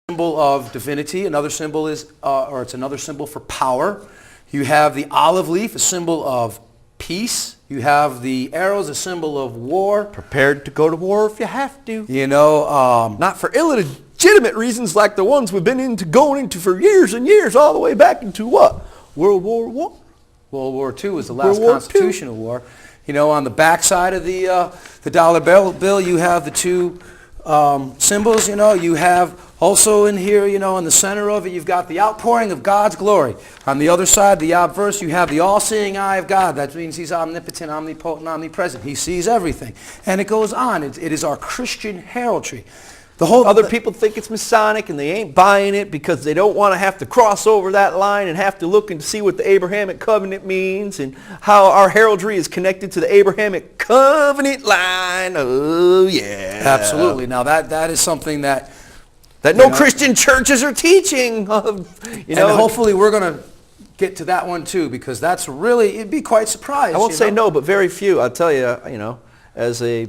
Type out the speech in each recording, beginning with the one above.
symbol of divinity. Another symbol is, or it's another symbol for power. You have the olive leaf, a symbol of peace. You have the arrows, a symbol of war. Prepared to go to war if you have to. You know, not for illegitimate reasons like the ones we've been going into for years and years, all the way back into what? World War I? World War II was the last constitutional war. You know, on the back side of the dollar bill, you have the two symbols. You know, you have also in here, you know, in the center of it, you've got the outpouring of God's glory. On the other side, the obverse, you have the all-seeing eye of God. That means he's omnipotent, omnipotent, omnipresent. He sees everything. And it goes on. It is our Christian heraldry. Other people think it's Masonic and they ain't buying it because they don't want to have to cross over that line and have to look and see what the Abrahamic covenant means and how our heraldry is connected to the Abrahamic covenant line. Oh, yeah. Absolutely. Now, that is something that no Christian churches are teaching. And hopefully we're going to get to that one too, because that's really, it'd be quite surprised. I won't say no, but very few. I'll tell you, as a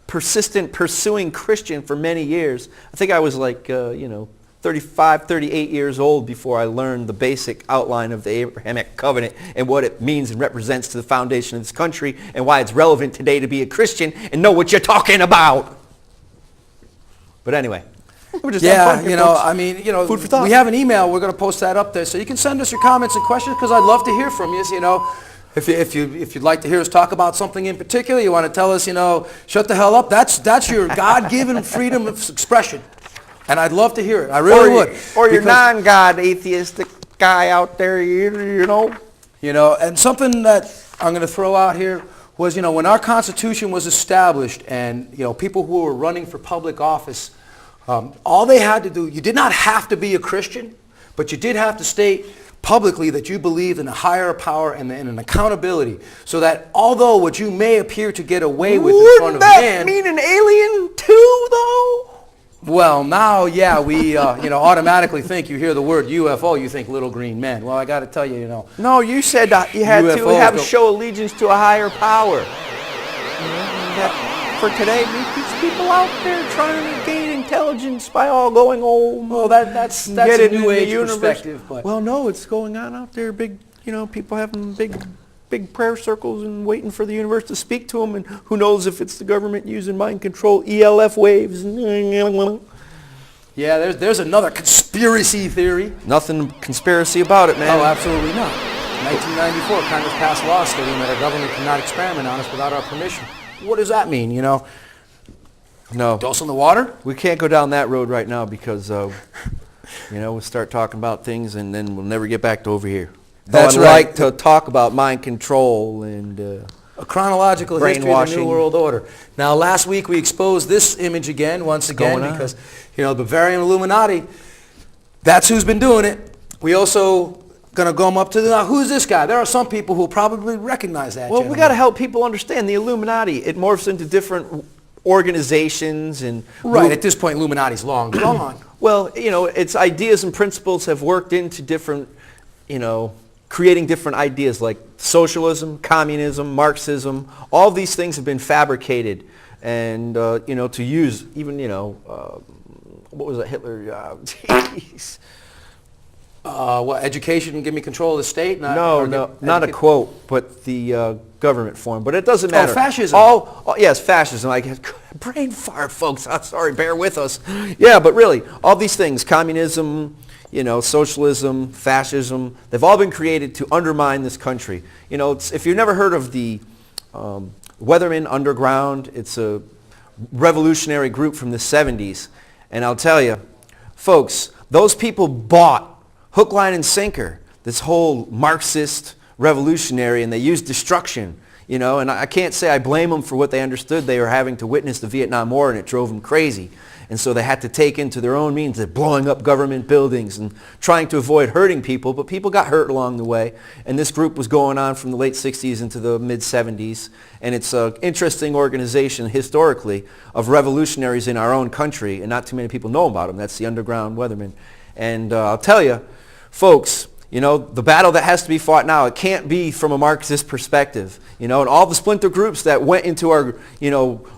persistent, pursuing Christian for many years, I think I was like, 35, 38 years old before I learned the basic outline of the Abrahamic covenant and what it means and represents to the foundation of this country and why it's relevant today to be a Christian and know what you're talking about. But anyway. Food for thought. We have an email. We're going to post that up there, so you can send us your comments and questions because I'd love to hear from you. If you'd like to hear us talk about something in particular, you want to tell us, shut the hell up. That's your God-given freedom of expression, and I'd love to hear it. I really would. Or your non-God atheistic guy out there, And something that I'm going to throw out here was, when our Constitution was established, and people who were running for public office. All they had to do, you did not have to be a Christian, but you did have to state publicly that you believed in a higher power and an accountability, so that although what you may appear to get away with in front of man... Wouldn't that mean an alien too, though? Well, now, yeah, we automatically think, you hear the word UFO, you think little green men. Well, I got to tell you, No, you said you had to show allegiance to a higher power. For today, these people out there trying to gain intelligence by all going home. Well, that's a new age perspective. But. Well, no, it's going on out there. Big, people having big prayer circles and waiting for the universe to speak to them. And who knows if it's the government using mind control, ELF waves. Yeah, there's another conspiracy theory. Nothing conspiracy about it, man. Oh, absolutely not. 1994, Congress passed a law stating that our government cannot experiment on us without our permission. What does that mean, No. Dose in the water? We can't go down that road right now because, we'll start talking about things and then we'll never get back to over here. That's right. I'd like to talk about mind control and a chronological history of the New World Order. Now, last week we exposed this image once again, because, the Bavarian Illuminati, that's who's been doing it. We also going to go up to now, who's this guy? There are some people who will probably recognize that. Well, we got to help people understand the Illuminati. It morphs into different organizations and right. At this point, Illuminati's long gone. Well, its ideas and principles have worked into different, creating different ideas like socialism, communism, Marxism. All these things have been fabricated, and to use even what was it, Hitler? Jeez. What, education can give me control of the state? Not a quote, but the government form. But it doesn't matter. Oh, fascism. Yes, fascism. Brain fart, folks. I'm sorry, bear with us. Yeah, but really, all these things, communism, socialism, fascism, they've all been created to undermine this country. If you've never heard of the Weathermen Underground, it's a revolutionary group from the 70s. And I'll tell you, folks, those people bought hook, line, and sinker, this whole Marxist revolutionary, and they used destruction, and I can't say I blame them for what they understood. They were having to witness the Vietnam War, and it drove them crazy. And so they had to take into their own means of blowing up government buildings and trying to avoid hurting people, but people got hurt along the way. And this group was going on from the late 60s into the mid-70s, and it's an interesting organization historically of revolutionaries in our own country, and not too many people know about them. That's the Underground Weathermen. And I'll tell you, folks, the battle that has to be fought now, it can't be from a Marxist perspective. And all the splinter groups that went into our,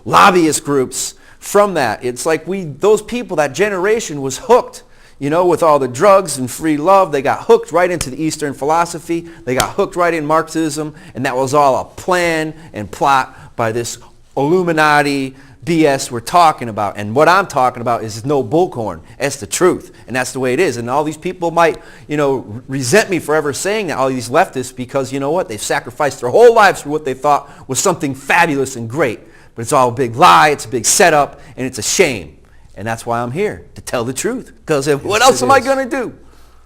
lobbyist groups from that. It's like those people, that generation was hooked, with all the drugs and free love. They got hooked right into the Eastern philosophy. They got hooked right in Marxism, and that was all a plan and plot by this Illuminati BS we're talking about. And what I'm talking about is no bullcorn. That's the truth, and that's the way it is. And all these people might, resent me for ever saying that, all these leftists, because you know what? They've sacrificed their whole lives for what they thought was something fabulous and great. But it's all a big lie, it's a big setup, and it's a shame. And that's why I'm here, to tell the truth. Because what else am I going to do?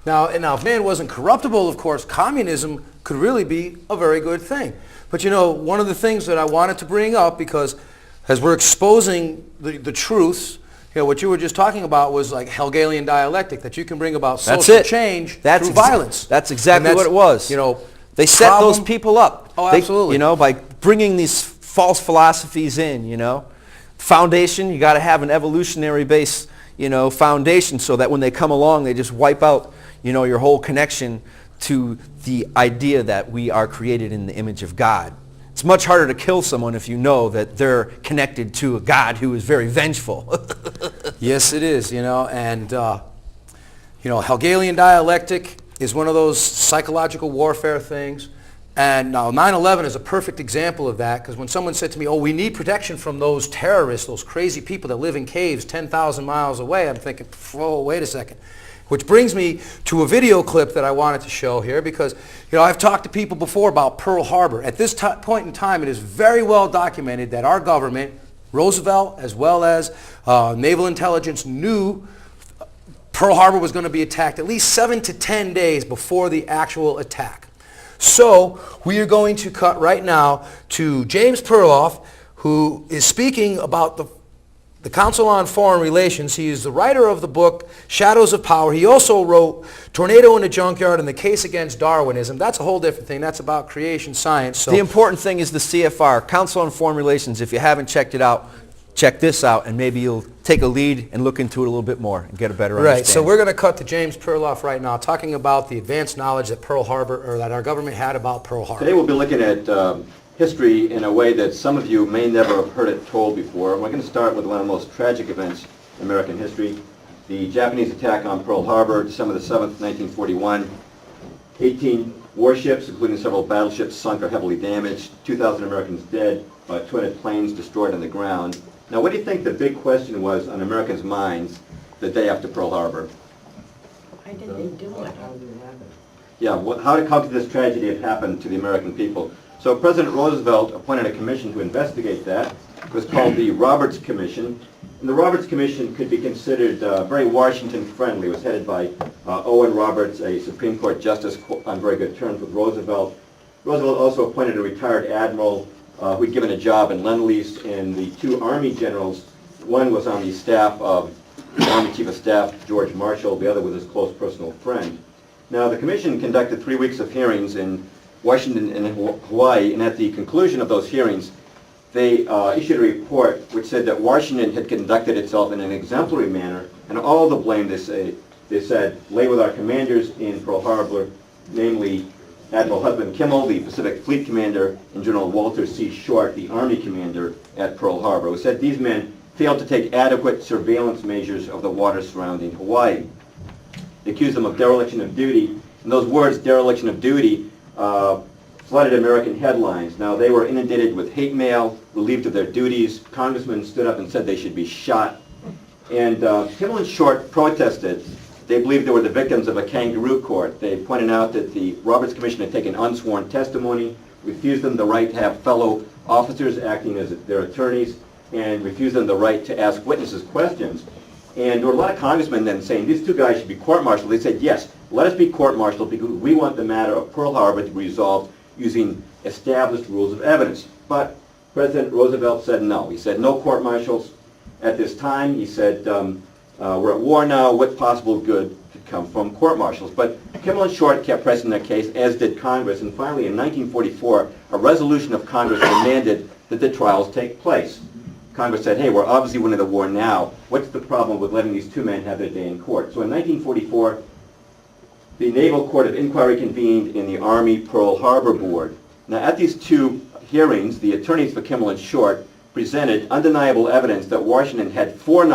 Now, if man wasn't corruptible, of course, communism could really be a very good thing. But one of the things that I wanted to bring up, because as we're exposing the truths, what you were just talking about was like Hegelian dialectic, that you can bring about social change through violence. That's exactly what it was. They set those people up. Oh, absolutely. By bringing these false philosophies in, Foundation, you got to have an evolutionary base, foundation, so that when they come along, they just wipe out, your whole connection to the idea that we are created in the image of God. It's much harder to kill someone if you know that they're connected to a God who is very vengeful. Yes, it is, and, Hegelian dialectic is one of those psychological warfare things. And now 9/11 is a perfect example of that, because when someone said to me, we need protection from those terrorists, those crazy people that live in caves 10,000 miles away, I'm thinking, wait a second. Which brings me to a video clip that I wanted to show here, because I've talked to people before about Pearl Harbor. At this point in time, it is very well documented that our government, Roosevelt as well as naval intelligence, knew Pearl Harbor was going to be attacked at least 7 to 10 days before the actual attack. So we are going to cut right now to James Perloff, who is speaking about the Council on Foreign Relations. He is the writer of the book Shadows of Power. He also wrote Tornado in the Junkyard and the Case Against Darwinism. That's a whole different thing. That's about creation science. So the important thing is the CFR, Council on Foreign Relations. If you haven't checked it out, check this out, and maybe you'll take a lead and look into it a little bit more and get a better understanding. Right, so we're going to cut to James Perloff right now, talking about the advanced knowledge that that our government had about Pearl Harbor. Today we'll be looking at history in a way that some of you may never have heard it told before. We're going to start with one of the most tragic events in American history, the Japanese attack on Pearl Harbor, December the 7th, 1941. 18 warships, including several battleships, sunk or heavily damaged, 2,000 Americans dead, 200 planes destroyed on the ground. Now, what do you think the big question was on Americans' minds the day after Pearl Harbor? Why did they do it? Yeah, how could this tragedy have happened to the American people? So President Roosevelt appointed a commission to investigate that. It was called the Roberts Commission. And the Roberts Commission could be considered very Washington-friendly. It was headed by Owen Roberts, a Supreme Court justice on very good terms with Roosevelt. Roosevelt also appointed a retired admiral who had given a job in Lend-Lease, and the two Army generals, one was on the staff of the Army Chief of Staff, George Marshall, the other was his close personal friend. Now, the commission conducted 3 weeks of hearings in Washington and Hawaii, and at the conclusion of those hearings, they issued a report which said that Washington had conducted itself in an exemplary manner, and all the blame, they said, lay with our commanders in Pearl Harbor, namely Admiral Husband Kimmel, the Pacific Fleet Commander, and General Walter C. Short, the Army Commander at Pearl Harbor. It said these men failed to take adequate surveillance measures of the waters surrounding Hawaii. They accused them of dereliction of duty, and those words, dereliction of duty, flooded American headlines. Now, they were inundated with hate mail, relieved of their duties. Congressmen stood up and said they should be shot. And Kimmel and Short protested. They believed they were the victims of a kangaroo court. They pointed out that the Roberts Commission had taken unsworn testimony, refused them the right to have fellow officers acting as their attorneys, and refused them the right to ask witnesses questions. And there were a lot of congressmen then saying these two guys should be court-martialed. They said, yes, let us be court-martialed because we want the matter of Pearl Harbor to be resolved using established rules of evidence. But President Roosevelt said no. He said no court-martials at this time. He said, we're at war now. What possible good could come from court-martials? But Kimmel and Short kept pressing their case, as did Congress. And finally, in 1944, a resolution of Congress demanded that the trials take place. Congress said, hey, we're obviously winning the war now. What's the problem with letting these two men have their day in court? So in 1944, the Naval Court of Inquiry convened in the Army Pearl Harbor Board. Now, at these two hearings, the attorneys for Kimmel and Short presented undeniable evidence that Washington had foreknowledge